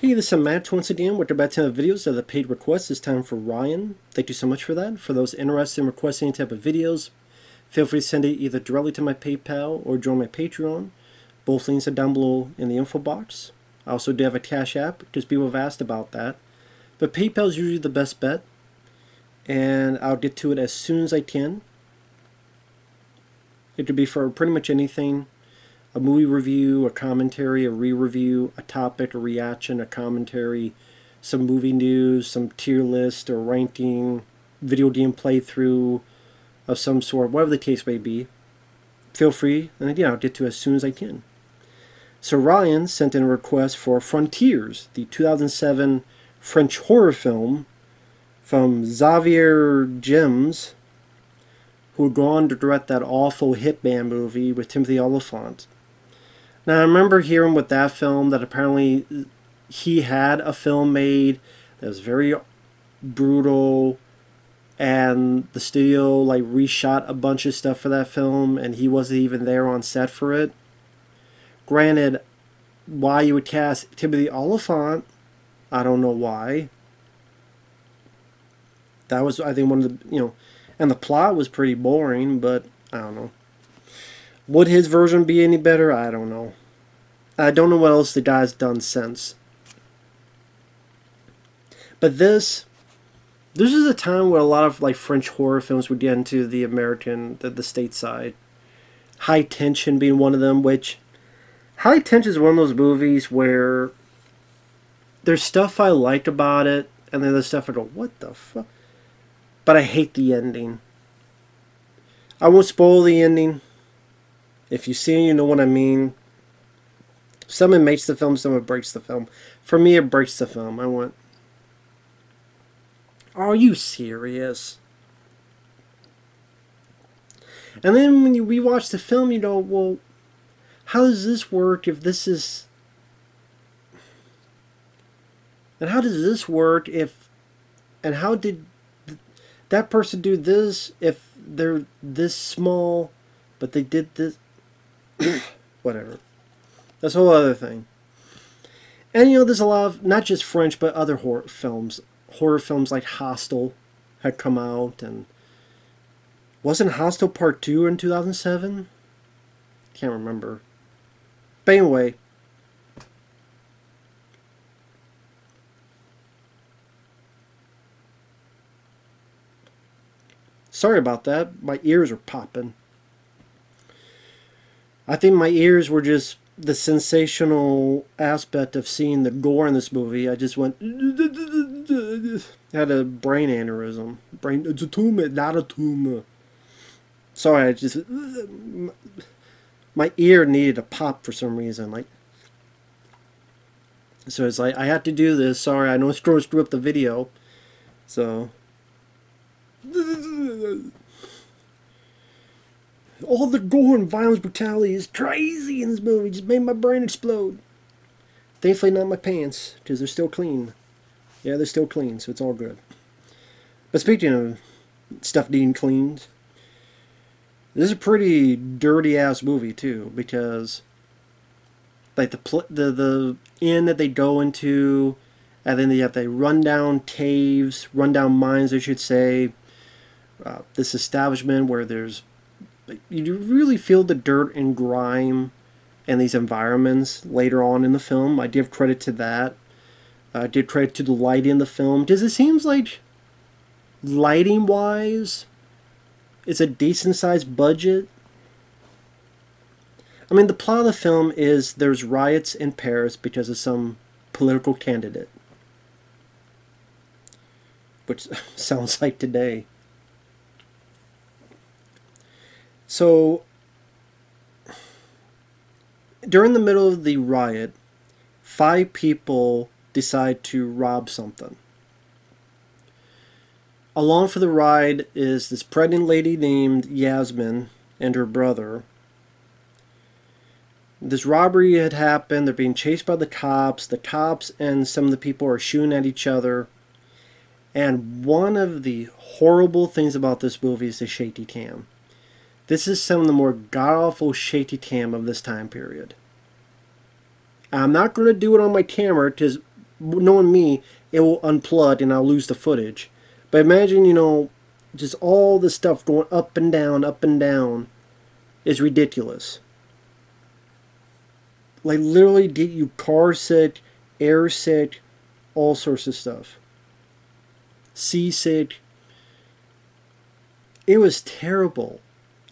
Hey, this is Matt once again with about 10 videos of the paid requests. It's time for Ryan. Thank you so much for that. For those interested in requesting any type of videos, feel free to send it either directly to my PayPal or join my Patreon. Both links are down below in the info box. I also do have a Cash App because people have asked about that. But PayPal is usually the best bet, and I'll get to it as soon as I can. It could be for pretty much anything. A movie review, a commentary, a re-review, a topic, a reaction, a commentary, some movie news, some tier list or ranking, video game playthrough of some sort, whatever the case may be. Feel free, and again, I'll get to it as soon as I can. So Ryan sent in a request for Frontiers, the 2007 French horror film from Xavier Gens, who would go on to direct that awful Hitman movie with Timothy Olyphant. Now, I remember hearing with that film that apparently he had a film made that was very brutal, and the studio like reshot a bunch of stuff for that film, and he wasn't even there on set for it. Granted, why you would cast Timothy Olyphant, I don't know why. That was, I think, one of the, and the plot was pretty boring, but I don't know. Would his version be any better? I don't know. I don't know what else the guy's done since. But this is a time where a lot of like French horror films would get into the American, the stateside. High Tension being one of them, which High Tension is one of those movies where there's stuff I like about it, and then there's stuff I go, what the fuck? But I hate the ending. I won't spoil the ending. If you see it, you know what I mean. Some it makes the film, some it breaks the film. For me, it breaks the film. I went, are you serious? And then when you rewatch the film, you go, well, how does this work if this is... And how does this work if... And how did that person do this if they're this small, but they did this... Whatever. That's a whole other thing. And there's a lot of, not just French, but other horror films. Horror films like Hostel had come out, and wasn't Hostel Part 2 in 2007? Can't remember. But anyway, sorry about that. My ears are popping. I think my ears were just the sensational aspect of seeing the gore in this movie. I just went... had a brain aneurysm. It's a tumor, not a tumor. Sorry, I just... My ear needed a pop for some reason. So it's like, I had to do this. Sorry, I know it's going to screw up the video. So... all the gore and violence, brutality is crazy in this movie. It just made my brain explode. Thankfully not my pants, because they're still clean. Yeah, they're still clean, so it's all good. But speaking of stuff being cleaned, this is a pretty dirty-ass movie, too, because like the inn that they go into, and then they have the rundown caves, rundown mines, I should say. This establishment where there's... you really feel the dirt and grime in these environments later on in the film. I give credit to that. I give credit to the lighting in the film, because it seems like lighting-wise, it's a decent-sized budget. I mean, the plot of the film is there's riots in Paris because of some political candidate. Which sounds like today. So, during the middle of the riot, 5 people decide to rob something. Along for the ride is this pregnant lady named Yasmin and her brother. This robbery had happened. They're being chased by the cops. The cops and some of the people are shooting at each other. And one of the horrible things about this movie is the shaky cam. This is some of the more god-awful shaky cam of this time period. I'm not going to do it on my camera because knowing me, it will unplug and I'll lose the footage. But imagine, just all the stuff going up and down is ridiculous. Like literally get you car sick, air sick, all sorts of stuff. Seasick. It was terrible.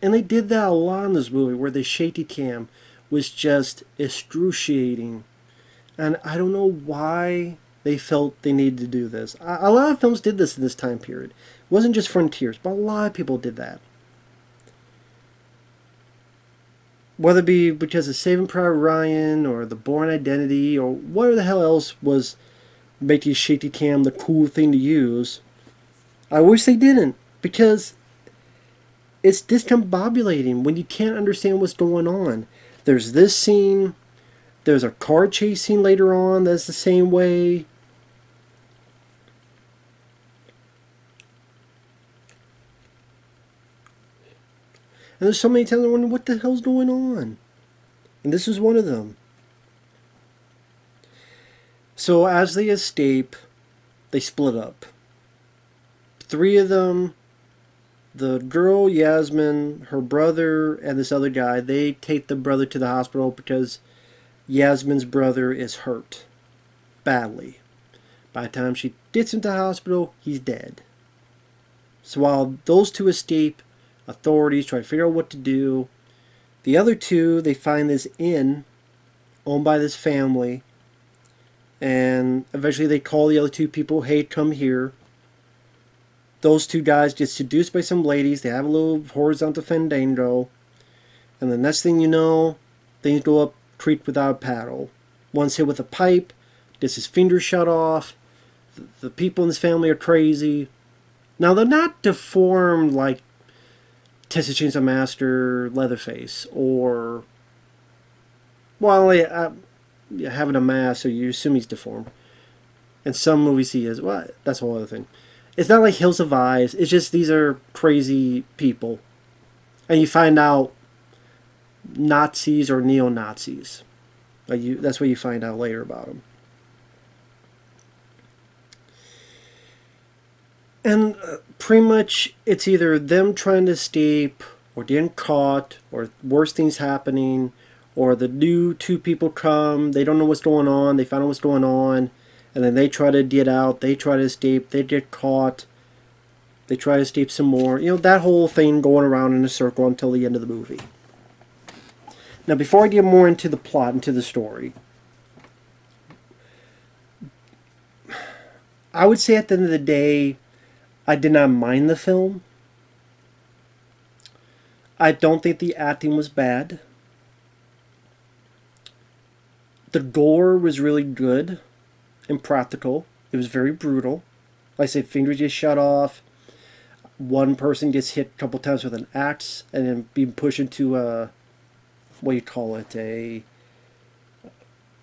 And they did that a lot in this movie where the shaky cam was just excruciating. And I don't know why they felt they needed to do this. A lot of films did this in this time period. It wasn't just Frontiers, but a lot of people did that. Whether it be because of Saving Private Ryan or The Bourne Identity or whatever the hell else was making shaky cam the cool thing to use. I wish they didn't, because it's discombobulating when you can't understand what's going on. There's this scene, there's a car chase scene later on that's the same way. And there's so many times I wonder what the hell's going on. And this is one of them. So as they escape, they split up. 3 of them, the girl, Yasmin, her brother, and this other guy, they take the brother to the hospital because Yasmin's brother is hurt badly. By the time she gets into the hospital, he's dead. So while those 2 escape, authorities try to figure out what to do. The other 2, they find this inn owned by this family, and eventually they call the other 2 people, hey, come here. Those 2 guys get seduced by some ladies. They have a little horizontal fandango, and the next thing you know, things go up creek without a paddle. One's hit with a pipe, gets his fingers shut off. The people in this family are crazy. Now, they're not deformed like Texas Chainsaw Master, Leatherface, or, well, having a mask, so you assume he's deformed. In some movies he is. Well, that's a whole other thing. It's not like Hills of Eyes. It's just these are crazy people. And you find out Nazis or neo-Nazis. That's what you find out later about them. And pretty much it's either them trying to escape, or getting caught, or worse things happening, or the new 2 people come, they don't know what's going on, they find out what's going on, and then they try to get out, they try to escape, they get caught, they try to escape some more. That whole thing going around in a circle until the end of the movie. Now, before I get more into the plot, into the story, I would say at the end of the day, I did not mind the film. I don't think the acting was bad. The gore was really good and practical. It was very brutal. Like I said, fingers get shut off. One person gets hit a couple times with an axe and then being pushed into a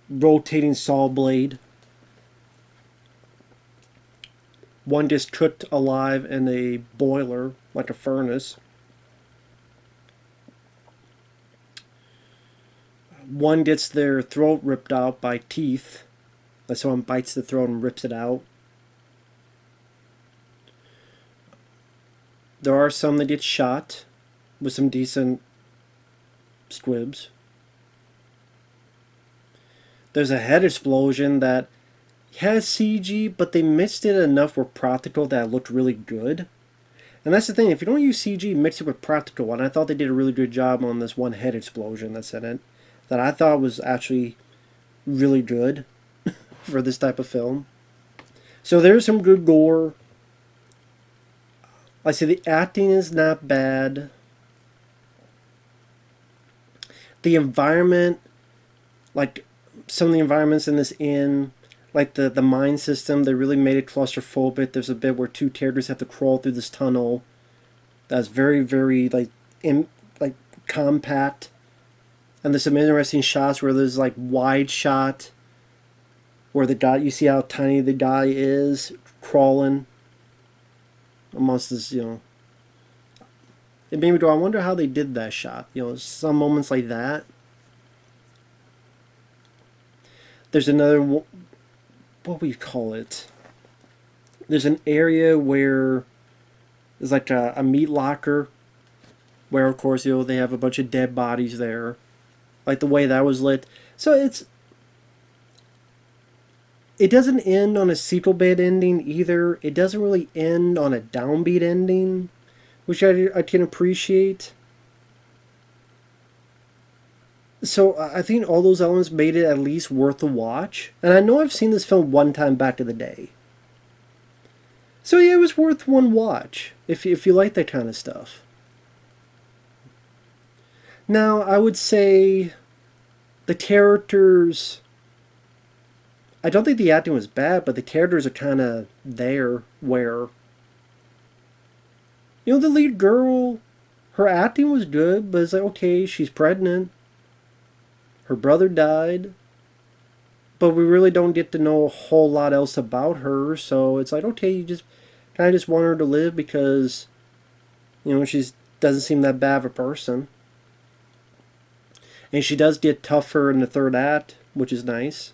rotating saw blade. One gets cooked alive in a boiler, like a furnace. One gets their throat ripped out by teeth. Like someone bites the throat and rips it out. There are some that get shot with some decent squibs. There's a head explosion that has CG, but they mixed it enough with practical that it looked really good. And that's the thing, if you don't use CG, mix it with practical. And I thought they did a really good job on this one head explosion that's in it, that I thought was actually really good for this type of film. So there's some good gore. Like I say, the acting is not bad. The environment, like some of the environments in this inn, like the mine system, they really made it claustrophobic. There's a bit where 2 characters have to crawl through this tunnel. That's very, very compact. And there's some interesting shots where there's like wide shot where the guy, you see how tiny the guy is crawling amongst this, it made me go, I wonder how they did that shot. Some moments like that. There's another what we call it? There's an area where there's like a meat locker, where of course they have a bunch of dead bodies there, like the way that was lit. So it doesn't end on a sequel bait ending either. It doesn't really end on a downbeat ending, which I can appreciate. So I think all those elements made it at least worth a watch. And I know I've seen this film one time back in the day. So yeah, it was worth one watch if you like that kind of stuff. Now, I would say the characters, I don't think the acting was bad, but the characters are kind of there where, the lead girl, her acting was good, but it's like, okay, she's pregnant. Her brother died. But we really don't get to know a whole lot else about her, so it's like, okay, you just kind of just want her to live because, she doesn't seem that bad of a person. And she does get tougher in the third act, which is nice.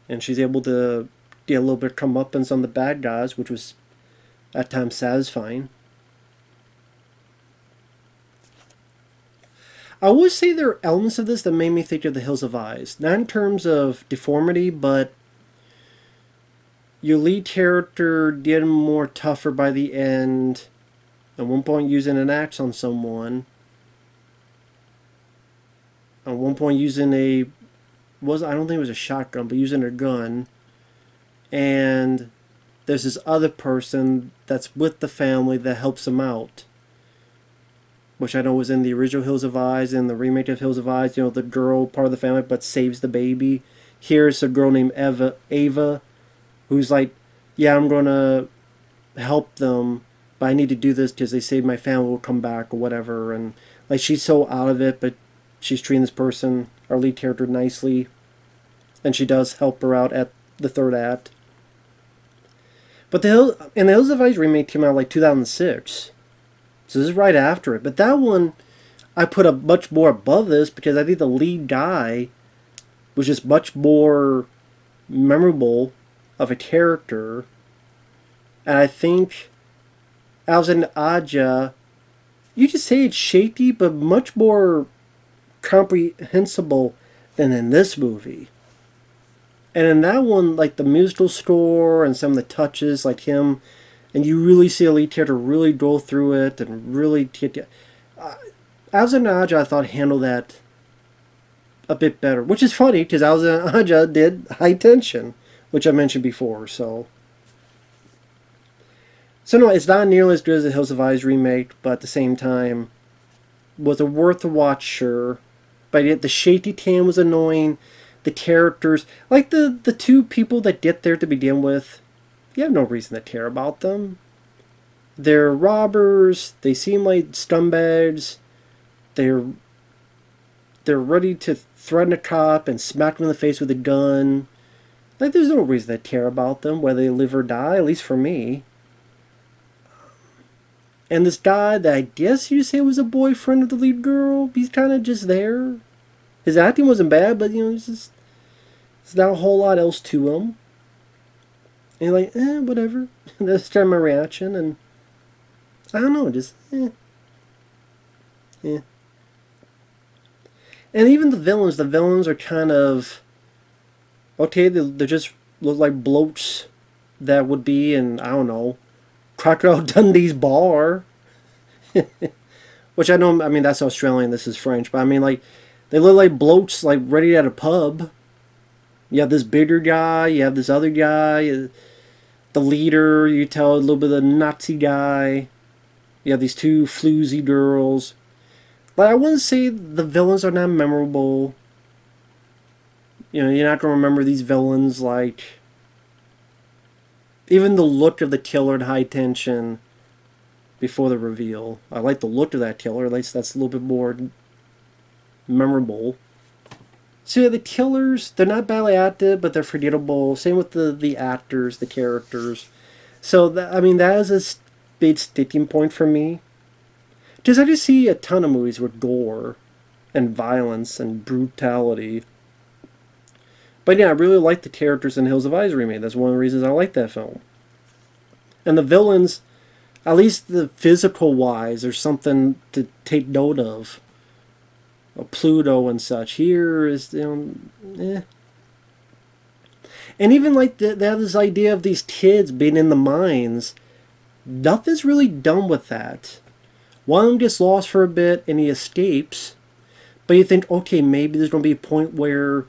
And she's able to get a little bit of comeuppance on the bad guys, which was at times satisfying. I would say there are elements of this that made me think of The Hills Have Eyes. Not in terms of deformity, but your lead character did more tougher by the end. At one point using an axe on someone. At one point using I don't think it was a shotgun, but using a gun. And there's this other person that's with the family that helps them out, which I know was in the original Hills Have Eyes and the remake of Hills Have Eyes. The girl part of the family but saves the baby. Here's a girl named Ava, who's like, yeah, I'm going to help them, but I need to do this because they saved my family, will come back or whatever. And like, she's so out of it, but she's treating this person, our lead character, nicely. And she does help her out at the third act. But the Hills Have Eyes remake came out like 2006. So this is right after it. But that one, I put up much more above this because I think the lead guy was just much more memorable of a character. And I think Alexander Aja, you just say it's shaky, but much more comprehensible than in this movie. And in that one, like the musical score and some of the touches, like him, and you really see a lead character really go through it and really get. Alexander Aja, I thought, handled that a bit better, which is funny because Alexander Aja did High Tension, which I mentioned before. So no, it's not nearly as good as the Hills Have Eyes remake, but at the same time, was a worth a watch, sure. But yet the shaky cam was annoying. The characters, like the two people that get there to begin with, you have no reason to care about them. They're robbers. They seem like scumbags. They're ready to threaten a cop and smack him in the face with a gun. Like, there's no reason to care about them, whether they live or die, at least for me. And this guy that I guess you say was a boyfriend of the lead girl, he's kind of just there. His acting wasn't bad, but, there's not a whole lot else to him. And you're like, whatever. That's kind of my reaction, and I don't know, just, And even the villains are kind of, okay, they just look like bloats that would be in, I don't know, Crocodile Dundee's bar. Which I know, I mean, that's Australian, this is French, but I mean, like, they look like bloats, like, ready at a pub. You have this bigger guy, you have this other guy, the leader, you tell a little bit of the Nazi guy. You have these two floozy girls. But I wouldn't say the villains are not memorable. You're not going to remember these villains like... Even the look of the killer in High Tension before the reveal. I like the look of that killer, at least that's a little bit more memorable. So yeah, the killers, they're not badly acted, but they're forgettable. Same with the actors, the characters. So, that is a big sticking point for me. Because I just see a ton of movies with gore and violence and brutality. But yeah, I really like the characters in Hills of Eyes remake. That's one of the reasons I like that film. And the villains, at least the physical wise, there's something to take note of. Pluto and such. Here is, eh. And even like that this idea of these kids being in the mines, nothing's really done with that. One of them gets lost for a bit and he escapes. But you think, okay, maybe there's going to be a point where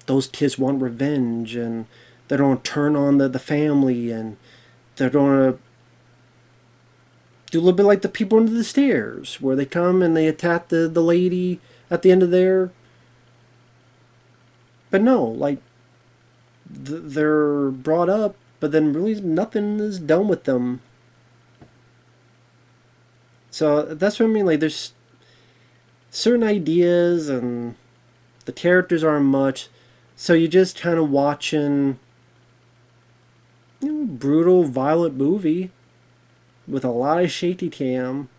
those kids want revenge and they're going to turn on the family and they're going to do a little bit like the people under the stairs where they come and they attack the lady at the end of there. But no, like, they're brought up, but then really nothing is done with them. So that's what I mean. Like, there's certain ideas, and the characters aren't much. So you're just kind of watching, brutal, violent movie with a lot of shaky cam.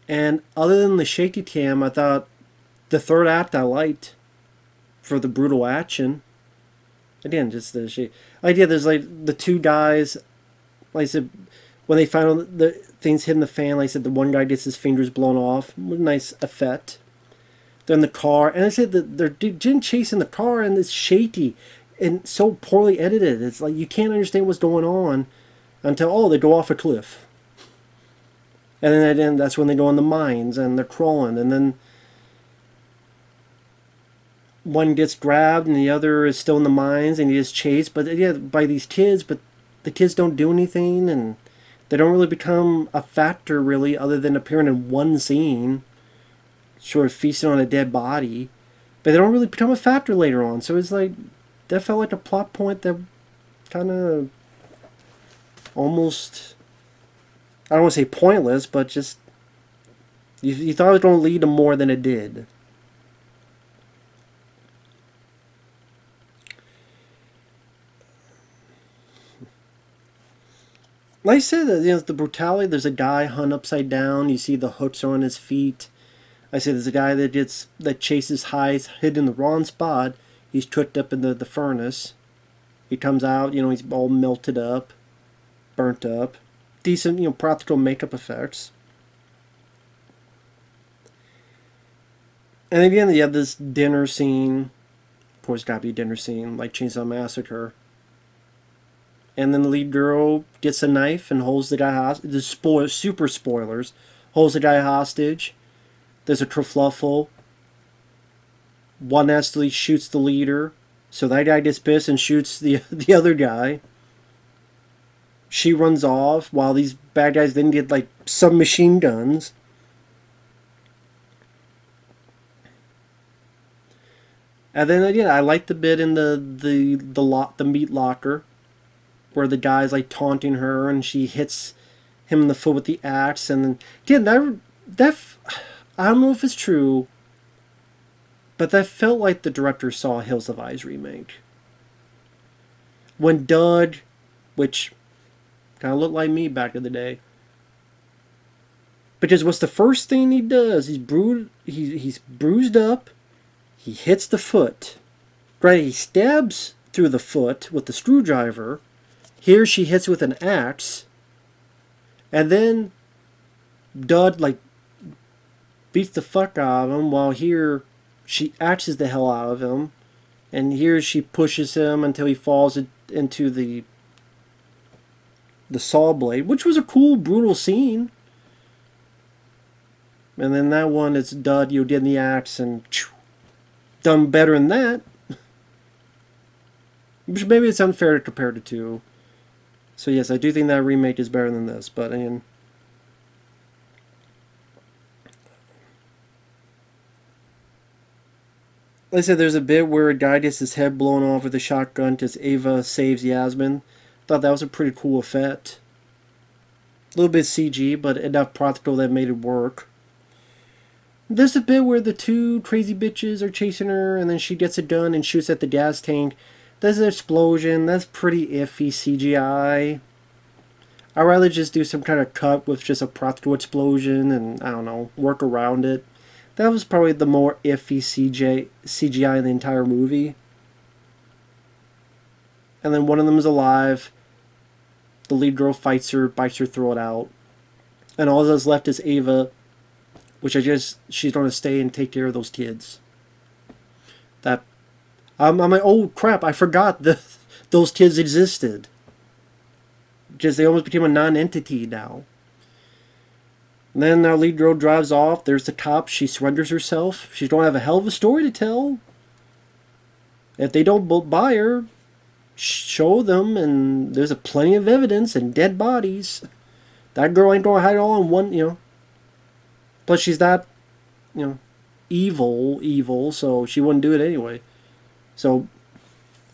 And other than the shaky cam, I thought the third act I liked for the brutal action. Again, just the shaky idea. There's like the two guys, like I said, when they find out the things hitting the fan, like I said, the one guy gets his fingers blown off. Nice effect. They're in the car, and I said that they're chasing the car, and it's shaky and so poorly edited. It's like you can't understand what's going on until they go off a cliff. And then that's when they go in the mines and they're crawling, and then one gets grabbed and the other is still in the mines and he is chased, but yeah, by these kids, but the kids don't do anything and they don't really become a factor really other than appearing in one scene, sort of feasting on a dead body, but they don't really become a factor later on. So it's like, that felt like a plot point that kind of almost, I don't want to say pointless, but just, you thought it was going to lead to more than it did. Like I said, the brutality, there's a guy hung upside down, you see the hooks are on his feet. I said there's a guy that chases highs, hid in the wrong spot. He's cooked up in the furnace. He comes out, he's all melted up, burnt up. Decent, practical makeup effects. And again, you have this dinner scene. Of course, gotta be a dinner scene, like Chainsaw Massacre. And then the lead girl gets a knife and holds the guy hostage. The super spoilers. Holds the guy hostage. There's a kerfluffle. One actually shoots the leader. So that guy gets pissed and shoots the other guy. She runs off while these bad guys then get like submachine guns. And then again, I like the bit in the meat locker where the guy's like taunting her and she hits him in the foot with the axe. And then again, that I don't know if it's true, but that felt like the director saw Hills of Eyes remake. When Doug, which kind of looked like me back in the day, because what's the first thing he does? He's bruised up. He hits the foot. Right, he stabs through the foot with the screwdriver. Here she hits with an axe. And then Doug beats the fuck out of him, while here she axes the hell out of him. And here she pushes him until he falls into the saw blade, which was a cool, brutal scene. And then that one, it's Doug, getting the axe and done better than that. Which maybe it's unfair to compare the two. So yes, I do think that remake is better than this, but like I said, there's a bit where a guy gets his head blown off with a shotgun because Ava saves Yasmin. Thought that was a pretty cool effect. A little bit CG, but enough practical that made it work. There's a bit where the two crazy bitches are chasing her, and then she gets a gun and shoots at the gas tank. There's an explosion. That's pretty iffy CGI. I'd rather just do some kind of cut with just a practical explosion and, I don't know, work around it. That was probably the more iffy CGI in the entire movie. And then one of them is alive. The lead girl fights her, bites her throat out. And all that's left is Ava, which she's going to stay and take care of those kids. I'm like, oh crap, I forgot those kids existed. Just they almost became a non-entity now. And then our lead girl drives off. There's the cops. She surrenders herself. She's going to have a hell of a story to tell. If they don't buy her, show them, and there's plenty of evidence and dead bodies. That girl ain't going to hide it all in one, Plus, she's not, evil, so she wouldn't do it anyway. So,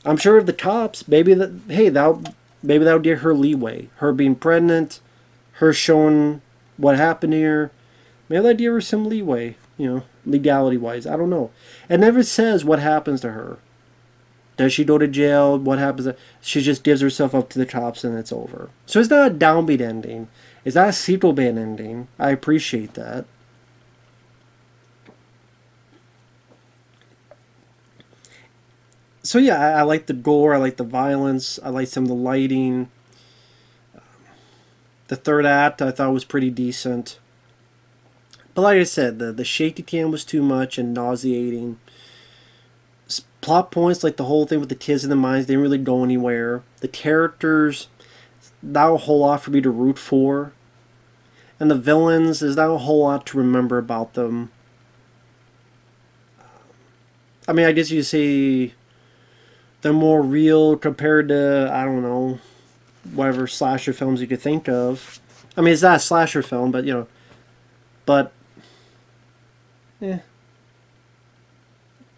I'm sure if the cops, maybe that would give her leeway. Her being pregnant, her showing what happened here, maybe that'd give her some leeway, legality-wise. I don't know. It never says what happens to her. Does she go to jail? What happens? She just gives herself up to the cops and it's over. So it's not a downbeat ending. It's not a sequel band ending. I appreciate that. So yeah, I like the gore. I like the violence. I like some of the lighting. The third act I thought was pretty decent. But like I said, the shaky cam was too much and nauseating. Plot points like the whole thing with the kids in the mines didn't really go anywhere. The characters, not a whole lot for me to root for. And the villains, there's not a whole lot to remember about them. I mean, I guess you say they're more real compared to, I don't know, whatever slasher films you could think of. I mean, it's not a slasher film, but, yeah.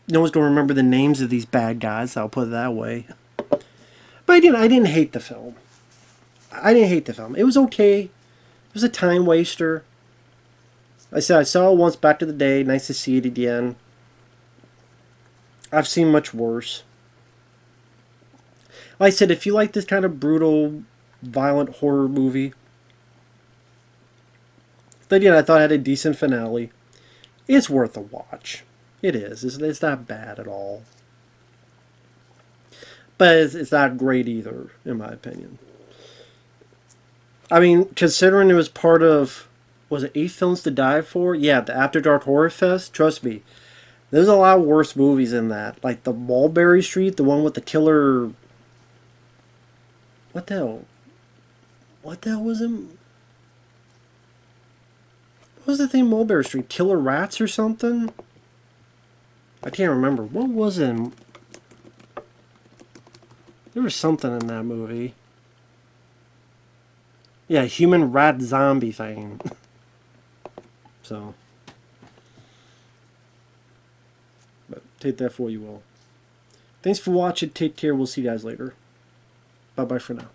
No one's going to remember the names of these bad guys, I'll put it that way. But I didn't hate the film. It was okay. It was a time waster. I said I saw it once back in the day. Nice to see it again. I've seen much worse. Like I said, if you like this kind of brutal, violent horror movie, then yeah, I thought it had a decent finale. It's worth a watch. It is. It's not bad at all. But it's not great either, in my opinion. I mean, considering it was part of, was it 8 Films to Die For? Yeah, the After Dark Horror Fest. Trust me, there's a lot worse movies in that. Like the Mulberry Street, the one with the killer... What the hell? What the hell was it? What was the thing Mulberry Street? Killer Rats or something? I can't remember. What was it? There was something in that movie. Yeah, human rat zombie thing. So. But take that for what you will. Thanks for watching. Take care. We'll see you guys later. Bye-bye for now.